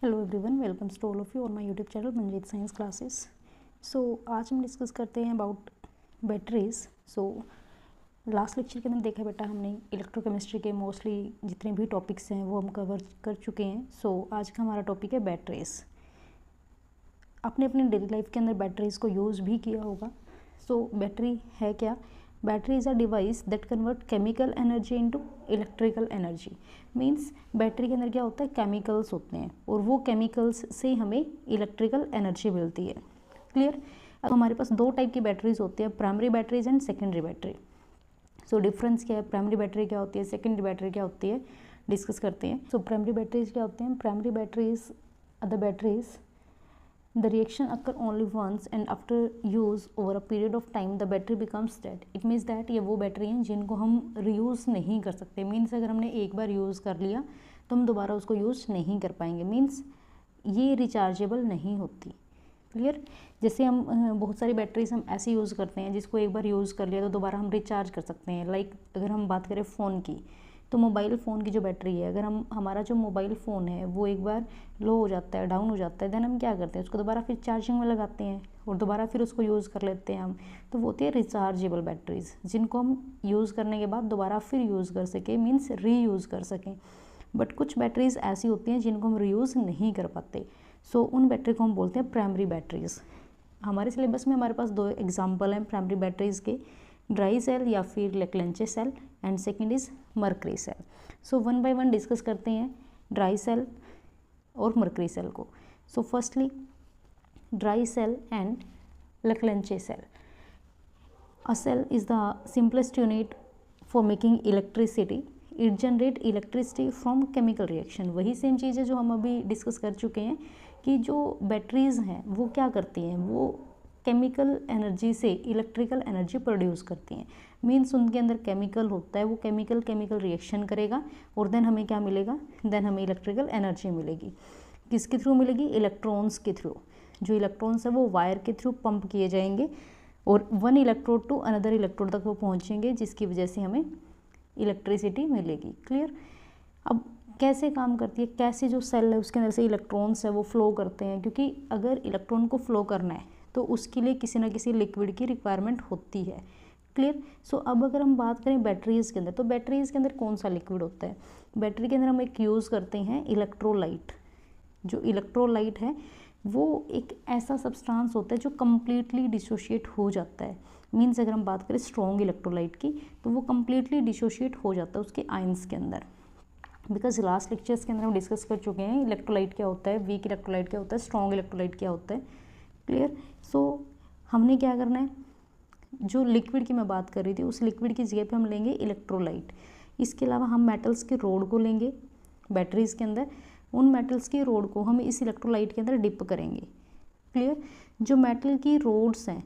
Hello everyone, welcome to all of you on my YouTube channel Manjeet science classes. So आज हम discuss करते हैं about batteries. So last lecture के अंदर देखा बेटा हमने इलेक्ट्रोकेमिस्ट्री के मोस्टली जितने भी टॉपिक्स हैं वो हम कवर कर चुके हैं। सो आज का हमारा टॉपिक है बैटरीज। आपने अपने डेली लाइफ के अंदर बैटरीज को यूज़ भी किया होगा। सो बैटरी है क्या? Battery is a device that convert chemical energy into electrical energy. Means battery के अंदर क्या होता है, केमिकल्स होते हैं और वो केमिकल्स से हमें इलेक्ट्रिकल एनर्जी मिलती है। क्लियर? अब हमारे पास दो टाइप की बैटरीज होती है, primary batteries and secondary battery. So difference क्या है, प्राइमरी बैटरी क्या होती है, सेकेंडरी बैटरी क्या होती है, डिस्कस करते हैं। सो प्राइमरी बैटरीज क्या होते हैं? Primary batteries are the batteries the reaction occur only once and after use over a period of time the battery becomes dead. It means that ये वो बैटरी हैं जिनको हम reuse नहीं कर सकते। मीन्स अगर हमने एक बार यूज़ कर लिया तो हम दोबारा उसको यूज़ नहीं कर पाएंगे। मीन्स ये रिचार्जेबल नहीं होती। क्लियर? जैसे हम बहुत सारी बैटरीज हम ऐसे यूज़ करते हैं जिसको एक बार यूज़ कर लिया तो दोबारा हम रिचार्ज कर सकते हैं। लाइक अगर हम बात करें फ़ोन की, तो मोबाइल फ़ोन की जो बैटरी है, अगर हमारा जो मोबाइल फ़ोन है वो एक बार लो हो जाता है, डाउन हो जाता है, देन हम क्या करते हैं, उसको दोबारा फिर चार्जिंग में लगाते हैं और दोबारा फिर उसको यूज़ कर लेते हैं हम। तो वो होती है रिचार्जेबल बैटरीज, जिनको हम यूज़ करने के बाद दोबारा फिर यूज़ कर सकें, मीन्स रीयूज़ कर सकें। बट कुछ बैटरीज ऐसी होती हैं जिनको हम रीयूज़ नहीं कर पाते। सो उन बैटरी को हम बोलते हैं प्राइमरी बैटरीज। हमारे सिलेबस में हमारे पास दो एग्जाम्पल हैं प्राइमरी बैटरीज के, ड्राई सेल या फिर Leclanche cell and second is mercury cell. So one by one discuss करते हैं ड्राई सेल और मर्करी सेल को। So firstly dry cell and Leclanche cell. A cell is the simplest unit for making electricity. It generate electricity from chemical reaction. वही same चीज़ है जो हम अभी डिस्कस कर चुके हैं कि जो बैटरीज हैं वो क्या करती हैं, वो केमिकल एनर्जी से इलेक्ट्रिकल एनर्जी प्रोड्यूस करती हैं। मीन्स उनके अंदर केमिकल होता है, वो केमिकल रिएक्शन करेगा और देन हमें क्या मिलेगा, देन हमें इलेक्ट्रिकल एनर्जी मिलेगी। किसके थ्रू मिलेगी? इलेक्ट्रॉन्स के थ्रू। जो इलेक्ट्रॉन्स है वो वायर के थ्रू पंप किए जाएंगे और one electrode to another electrode तक वो पहुँचेंगे, जिसकी वजह से हमें इलेक्ट्रिसिटी मिलेगी। क्लियर? अब कैसे काम करती है, कैसे जो सेल है उसके अंदर से इलेक्ट्रॉन्स है वो फ्लो करते हैं, क्योंकि अगर इलेक्ट्रॉन को फ्लो करना है तो उसके लिए किसी ना किसी लिक्विड की रिक्वायरमेंट होती है। क्लियर? सो अब अगर हम बात करें बैटरीज़ के अंदर, तो बैटरीज़ के अंदर कौन सा लिक्विड होता है? बैटरी के अंदर हम एक यूज़ करते हैं इलेक्ट्रोलाइट। जो इलेक्ट्रोलाइट है वो एक ऐसा सब्सटेंस होता है जो कम्प्लीटली डिसोशिएट हो जाता है। मीन्स अगर हम बात करें स्ट्रॉन्ग इलेक्ट्रोलाइट की, तो वो कम्प्लीटली डिसोशिएट हो जाता है उसके आयंस के अंदर। बिकॉज लास्ट लेक्चर्स के अंदर हम डिस्कस कर चुके हैं इलेक्ट्रोलाइट क्या होता है, वीक इलेक्ट्रोलाइट क्या होता है, स्ट्रॉन्ग इलेक्ट्रोलाइट क्या होता है। क्लियर? सो हमने क्या करना है, जो लिक्विड की मैं बात कर रही थी उस लिक्विड की जगह पे हम लेंगे इलेक्ट्रोलाइट। इसके अलावा हम मेटल्स के रोड को लेंगे बैटरीज़ के अंदर, उन मेटल्स की रोड को हम इस इलेक्ट्रोलाइट के अंदर डिप करेंगे। क्लियर? जो मेटल की रोड्स हैं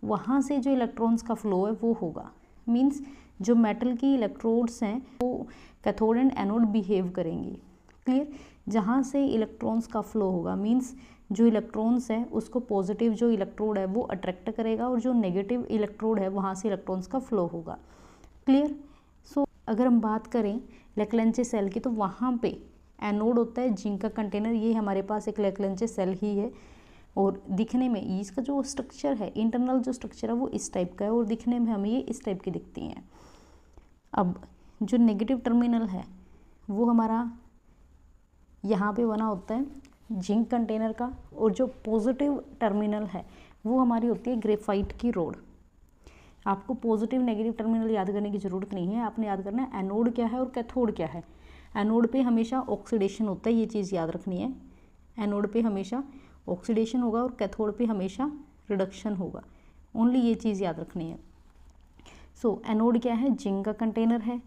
वहाँ से जो इलेक्ट्रॉन्स का फ्लो है वो होगा। मीन्स जो मेटल की इलेक्ट्रोड्स हैं वो कैथोड एंड एनोड बिहेव करेंगी। क्लियर? जहाँ से इलेक्ट्रॉन्स का फ्लो होगा, मीन्स जो इलेक्ट्रॉन्स है उसको पॉजिटिव जो इलेक्ट्रोड है वो अट्रैक्ट करेगा और जो नेगेटिव इलेक्ट्रोड है वहाँ से इलेक्ट्रॉन्स का फ्लो होगा। क्लियर? सो अगर हम बात करें लेक्लेंचे सेल की, तो वहाँ पे एनोड होता है जिंक का कंटेनर। ये हमारे पास एक लेक्लेंचे सेल ही है और दिखने में इसका जो स्ट्रक्चर है, इंटरनल जो स्ट्रक्चर है वो इस टाइप का है और दिखने में हमें ये इस टाइप की दिखती हैं। अब जो नेगेटिव टर्मिनल है वो हमारा यहाँ पे बना होता है जिंक कंटेनर का, और जो पॉजिटिव टर्मिनल है वो हमारी होती है ग्रेफाइट की रोड। आपको पॉजिटिव नेगेटिव टर्मिनल याद करने की ज़रूरत नहीं है, आपने याद करना है एनोड क्या है और कैथोड क्या है। एनोड पे हमेशा ऑक्सीडेशन होता है, ये चीज़ याद रखनी है। एनोड पे हमेशा ऑक्सीडेशन होगा और कैथोड पे हमेशा रिडक्शन होगा, ओनली ये चीज़ याद रखनी है। सो एनोड क्या है? जिंक का कंटेनर है।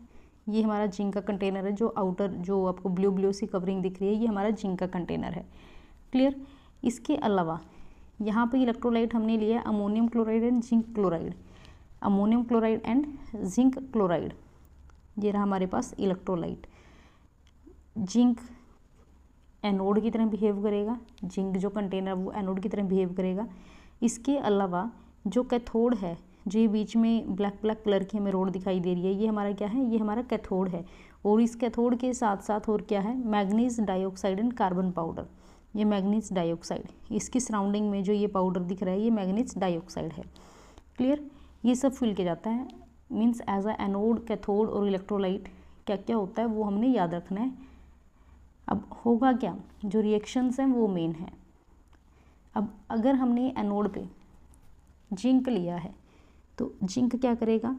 ये हमारा जिंक का कंटेनर है, जो आउटर जो आपको ब्लू ब्लू सी कवरिंग दिख रही है ये हमारा जिंक का कंटेनर है। क्लियर? इसके अलावा यहाँ पे इलेक्ट्रोलाइट हमने लिया है ammonium chloride and zinc chloride. Ammonium chloride and zinc chloride, ये रहा हमारे पास इलेक्ट्रोलाइट। जिंक एनोड की तरह बिहेव करेगा, जिंक जो कंटेनर वो एनोड की तरह बिहेव करेगा। इसके अलावा जो कैथोड है, जो ये बीच में ब्लैक ब्लैक कलर की हमें रोड दिखाई दे रही है, ये हमारा क्या है? ये हमारा कैथोड है और इस कैथोड के साथ साथ और क्या है, manganese dioxide and carbon powder. ये मैग्नीज डाइऑक्साइड, इसकी सराउंडिंग में जो ये पाउडर दिख रहा है ये मैग्नीज डाइऑक्साइड है। क्लियर, ये सब फिल किया जाता है। Means as a anode, cathode और इलेक्ट्रोलाइट क्या क्या होता है वो हमने याद रखना है। अब होगा क्या, जो रिएक्शंस हैं वो मेन है। अब अगर हमने एनोड पे जिंक लिया है तो जिंक क्या करेगा,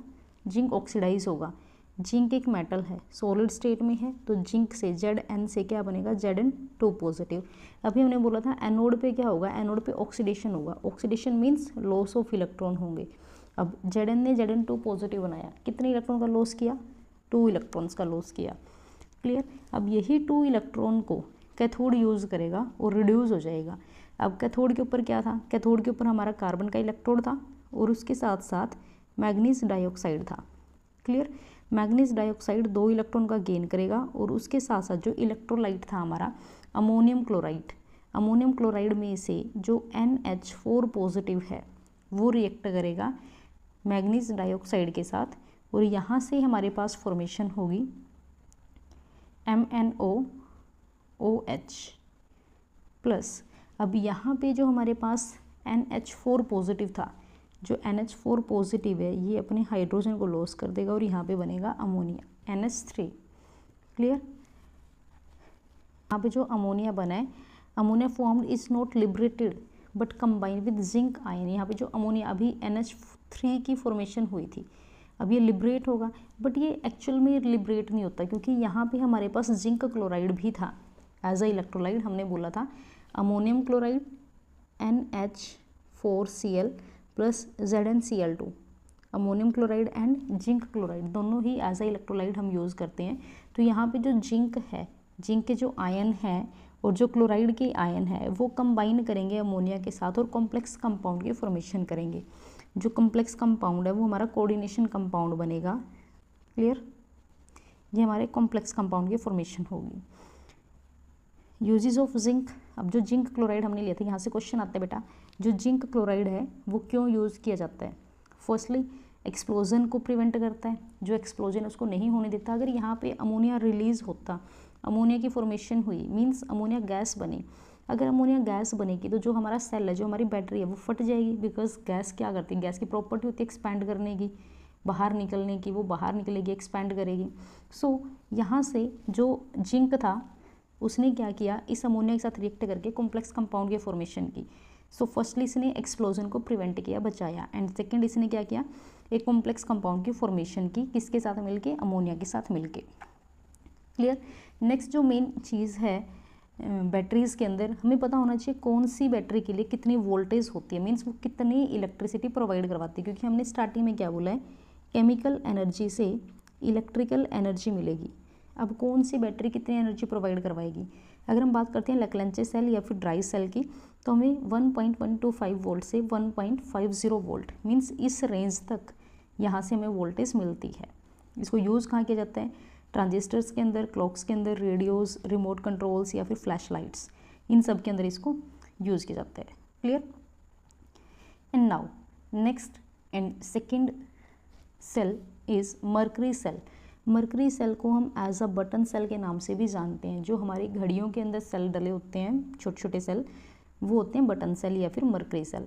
जिंक ऑक्सीडाइज होगा। जिंक एक मेटल है, सॉलिड स्टेट में है, तो जिंक से Zn से क्या बनेगा, Zn2 पॉजिटिव। अभी हमने बोला था एनोड पे क्या होगा, एनोड पे ऑक्सीडेशन होगा। Oxidation means loss of electron होंगे। अब Zn ने Zn2 पॉजिटिव बनाया, कितने इलेक्ट्रॉन का लॉस किया, 2 इलेक्ट्रॉन्स का लॉस किया। क्लियर, अब यही 2 इलेक्ट्रॉन को कैथोड यूज़ करेगा और रिड्यूस हो जाएगा। अब कैथोड के ऊपर क्या था, कैथोड के ऊपर हमारा कार्बन का इलेक्ट्रोड था और उसके साथ साथ मैग्नीज डाइऑक्साइड था। क्लियर, मैग्नीज डाइऑक्साइड 2 इलेक्ट्रॉन का गेन करेगा और उसके साथ साथ जो इलेक्ट्रोलाइट था हमारा अमोनियम क्लोराइड, अमोनियम क्लोराइड में से जो NH4 पॉजिटिव है वो रिएक्ट करेगा मैग्नीज डाइऑक्साइड के साथ और यहाँ से हमारे पास फॉर्मेशन होगी MnOOH प्लस। अब यहाँ पे जो हमारे पास NH4 पॉजिटिव था, जो NH4 पॉजिटिव है ये अपने हाइड्रोजन को लॉस कर देगा और यहाँ पे बनेगा अमोनिया NH3। क्लियर, यहाँ पे जो अमोनिया बना है, ammonia formed is not liberated but combined with zinc ion. यहाँ पे जो अमोनिया अभी NH3 की फॉर्मेशन हुई थी, अब ये लिबरेट होगा, बट ये एक्चुअल में लिबरेट नहीं होता क्योंकि यहाँ पे हमारे पास जिंक क्लोराइड भी था एज अ इलेक्ट्रोलाइट। हमने बोला था ammonium chloride NH4Cl plus ZnCl2, ammonium chloride and zinc chloride दोनों ही एज अ इलेक्ट्रोलाइट हम यूज़ करते हैं। तो यहाँ पे जो जिंक है, जिंक के जो आयन है और जो क्लोराइड के आयन है वो कंबाइन करेंगे अमोनिया के साथ और कॉम्प्लेक्स कंपाउंड की फॉर्मेशन करेंगे। जो कॉम्प्लेक्स कंपाउंड है वो हमारा कोऑर्डिनेशन कंपाउंड बनेगा। क्लियर, ये हमारे कॉम्प्लेक्स कंपाउंड की फॉर्मेशन होगी। यूजेस ऑफ जिंक, अब जो जिंक क्लोराइड हमने लिया था, यहाँ से क्वेश्चन आता है बेटा, जो जिंक क्लोराइड है वो क्यों यूज़ किया जाता है। फर्स्टली एक्सप्लोजन को प्रिवेंट करता है, जो एक्सप्लोजन उसको नहीं होने देता। अगर यहाँ पे अमोनिया रिलीज होता, अमोनिया की फॉर्मेशन हुई, मीन्स अमोनिया गैस बनी। अगर अमोनिया गैस बनेगी तो जो हमारा सेल है, जो हमारी बैटरी है वो फट जाएगी, बिकॉज गैस क्या करती है, गैस की प्रॉपर्टी होती है एक्सपैंड करने की, बाहर निकलने की, वो बाहर निकलेगी, एक्सपैंड करेगी। सो यहाँ से जो जिंक था उसने क्या किया, इस अमोनिया के साथ रिएक्ट करके कॉम्प्लेक्स कंपाउंड की फॉर्मेशन की। सो फर्स्टली इसने एक्सप्लोजन को प्रिवेंट किया, बचाया, एंड सेकेंड इसने क्या किया, एक कॉम्प्लेक्स कंपाउंड की फॉर्मेशन की, किसके साथ मिलके, अमोनिया के साथ मिलके। क्लियर, नेक्स्ट जो मेन चीज़ है बैटरीज़ के अंदर, हमें पता होना चाहिए कौन सी बैटरी के लिए कितनी वोल्टेज होती है, मीन्स वो कितनी इलेक्ट्रिसिटी प्रोवाइड करवाती है। क्योंकि हमने स्टार्टिंग में क्या बोला है, केमिकल एनर्जी से इलेक्ट्रिकल एनर्जी मिलेगी। अब कौन सी बैटरी कितनी एनर्जी प्रोवाइड करवाएगी। अगर हम बात करते हैं लेक्लेंचे सेल या फिर ड्राई सेल की, तो हमें 1.125 वोल्ट से 1.50 वोल्ट, मीन्स इस रेंज तक यहाँ से हमें वोल्टेज मिलती है। इसको यूज़ कहाँ किया जाता है, ट्रांजिस्टर्स के अंदर, क्लॉक्स के अंदर, रेडियोज़, रिमोट कंट्रोल्स या फिर फ्लैश लाइट्स, इन सब के अंदर इसको यूज़ किया जाता है। Clear, and now next and second cell is mercury cell. Mercury cell को हम एज अ बटन सेल के नाम से भी जानते हैं। जो हमारी घड़ियों के अंदर सेल डले होते हैं, छोटे छोटे सेल, वो होते हैं बटन सेल या फिर मर्करी सेल।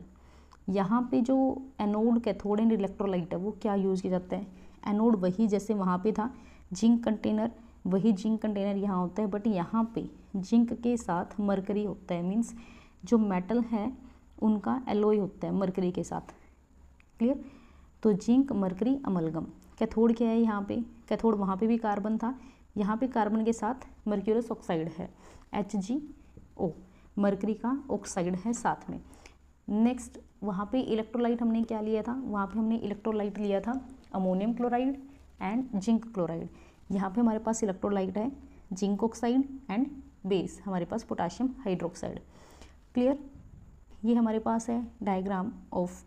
यहाँ पे जो एनोड, कैथोड एंड इलेक्ट्रोलाइट है वो क्या यूज़ किया जाता है। एनोड वही जैसे वहाँ पे था जिंक कंटेनर, वही जिंक कंटेनर यहाँ होता है, बट यहाँ पे जिंक के साथ मरकरी होता है, मीन्स जो मेटल है उनका एलॉय होता है मरकरी के साथ। क्लियर, तो जिंक मरकरी अमलगम। कैथोड क्या है, यहाँ पे कैथोड, वहाँ पे भी कार्बन था, यहाँ पे कार्बन के साथ मर्क्यूरस ऑक्साइड है HgO, मरकरी का ऑक्साइड है साथ में। नेक्स्ट वहाँ पे इलेक्ट्रोलाइट हमने क्या लिया था, वहाँ पे हमने इलेक्ट्रोलाइट लिया था ammonium chloride and zinc chloride. यहाँ पे हमारे पास इलेक्ट्रोलाइट है जिंक ऑक्साइड एंड बेस हमारे पास पोटाशियम हाइड्रोक्साइड। क्लियर, ये हमारे पास है डायग्राम ऑफ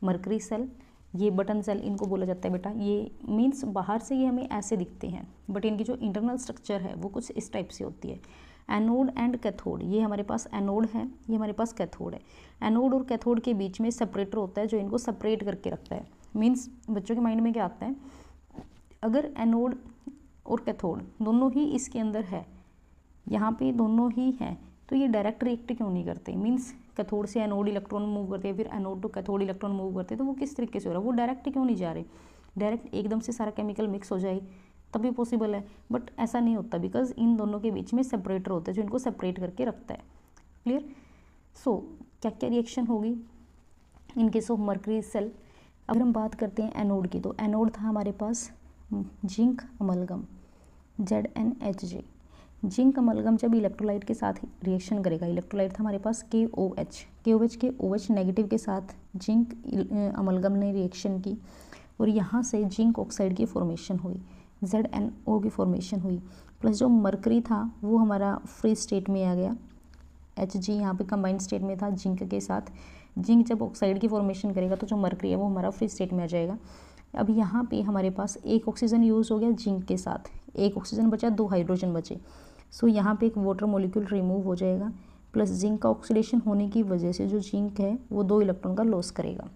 मरकरी सेल। ये बटन सेल इनको बोला जाता है बेटा। ये मीन्स बाहर से ये हमें ऐसे दिखते हैं, बट इनकी जो इंटरनल स्ट्रक्चर है वो कुछ इस टाइप से होती है। एनोड एंड कैथोड, ये हमारे पास एनोड है, ये हमारे पास कैथोड है। एनोड और कैथोड के बीच में सेपरेटर होता है जो इनको सेपरेट करके रखता है। मीन्स बच्चों के माइंड में क्या आता है, अगर एनोड और कैथोड दोनों ही इसके अंदर है, यहाँ पे दोनों ही हैं, तो ये डायरेक्ट रिएक्ट क्यों नहीं करते, मीन्स कैथोड से एनोड इलेक्ट्रॉन मूव करते हैं, फिर anode to cathode electron move करते हैं, तो वो किस तरीके से हो रहा है, वो डायरेक्ट क्यों नहीं जा रहे, डायरेक्ट एकदम से सारा केमिकल मिक्स हो जाए तभी पॉसिबल है, बट ऐसा नहीं होता बिकॉज इन दोनों के बीच में सेपरेटर होता है जो इनको सेपरेट करके रखता है। क्लियर। सो क्या क्या रिएक्शन होगी in case of mercury cell. अगर हम बात करते हैं एनोड की, तो एनोड था हमारे पास zinc amalgam ZnHg। Zinc amalgam जब इलेक्ट्रोलाइट के साथ रिएक्शन करेगा, इलेक्ट्रोलाइट था हमारे पास KOH के OH नेगेटिव के साथ जिंक अमलगम ने रिएक्शन की और यहाँ से जिंक ऑक्साइड की फॉर्मेशन हुई, ZnO की फॉर्मेशन हुई, प्लस जो मरकरी था वो हमारा फ्री स्टेट में आ गया, Hg यहाँ पे कंबाइंड स्टेट में था जिंक के साथ। जिंक जब ऑक्साइड की फॉर्मेशन करेगा तो जो मरकरी है वो हमारा फ्री स्टेट में आ जाएगा। अब यहाँ पे हमारे पास एक ऑक्सीजन यूज़ हो गया जिंक के साथ, एक ऑक्सीजन बचा, 2 हाइड्रोजन बचे, सो यहाँ पे एक वाटर मॉलिक्यूल रिमूव हो जाएगा, प्लस जिंक का ऑक्सीडेशन होने की वजह से जो जिंक है वो 2 इलेक्ट्रॉन का लॉस करेगा।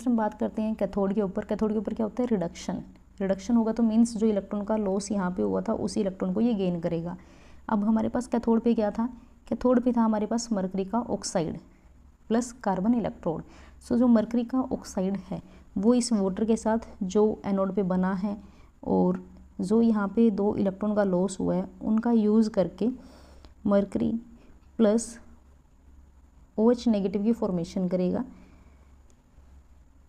हम बात करते हैं कैथोड के ऊपर। कैथोड के ऊपर क्या होता है, रिडक्शन होगा, तो मीन्स जो इलेक्ट्रॉन का लॉस यहाँ पे हुआ था उसी इलेक्ट्रॉन को ये गेन करेगा। अब हमारे पास कैथोड पे क्या था, कैथोड पे था हमारे पास मरकरी का ऑक्साइड प्लस कार्बन इलेक्ट्रोड। सो जो मरकरी का ऑक्साइड है वो इस वाटर के साथ जो एनोड पे बना है और जो यहाँ पे 2 इलेक्ट्रॉन का लॉस हुआ है उनका यूज़ करके मरकरी प्लस OH नेगेटिव की फॉर्मेशन करेगा।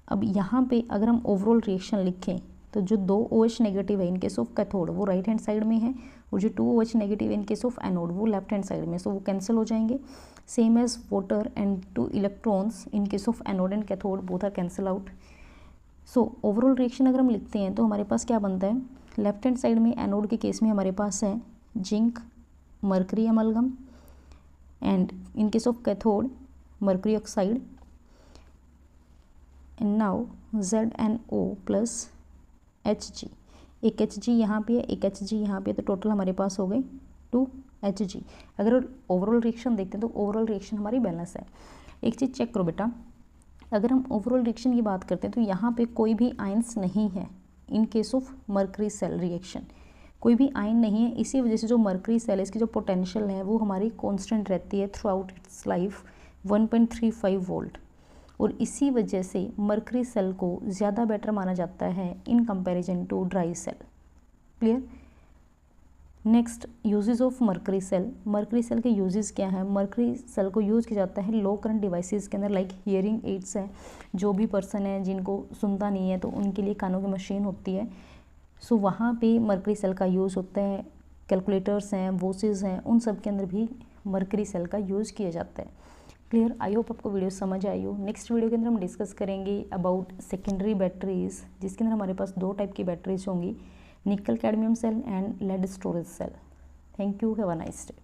अब यहाँ पे अगर हम ओवरऑल रिएक्शन लिखें तो जो 2 OH नेगेटिव है इन केस ऑफ कैथोड वो राइट हैंड साइड में है और जो 2 OH negative in case of anode वो लेफ्ट हैंड साइड में, सो वो कैंसिल हो जाएंगे। Same as water and 2 electrons in case of anode and cathode both are cancel out. So overall reaction अगर हम लिखते हैं तो हमारे पास क्या बनता है, लेफ्ट हैंड साइड में एनोड के केस में हमारे पास है zinc mercury amalgam and in case of cathode mercury oxide and now ZnO plus Hg। एक Hg यहाँ पे है, एक Hg यहाँ पे, तो टोटल हमारे पास हो गए 2 Hg। अगर ओवरऑल रिएक्शन देखते हैं तो ओवरऑल रिएक्शन हमारी बैलेंस है। एक चीज़ चेक करो बेटा, अगर हम ओवरऑल रिएक्शन की बात करते हैं तो यहाँ पे कोई भी आयंस नहीं है in case of mercury cell reaction, कोई भी आयन नहीं है। इसी वजह से जो मरकरी सेल है इसकी जो पोटेंशियल है वो हमारी कांस्टेंट रहती है through out it's life 1.35 volt, और इसी वजह से मरकरी सेल को ज़्यादा बेटर माना जाता है in comparison to dry cell. Clear. Next uses of mercury cell. Mercury cell के यूजेस क्या है, मरकरी सेल को यूज़ किया जाता है लो करंट डिवाइसेस के अंदर, लाइक हियरिंग एड्स है, जो भी पर्सन है जिनको सुनता नहीं है तो उनके लिए कानों की मशीन होती है, सो वहाँ पे मरकरी सेल का यूज़ होता है। कैलकुलेटर्स हैं, वॉचेस हैं, उन सब के अंदर भी मरकरी सेल का यूज़ किया जाता है। क्लियर। आई होप आपको वीडियो समझ आई हो। नेक्स्ट वीडियो के अंदर हम डिस्कस करेंगे अबाउट सेकेंडरी बैटरीज, जिसके अंदर हमारे पास 2 टाइप की बैटरीज होंगी, nickel cadmium cell and lead storage cell. Thank you, have a nice day.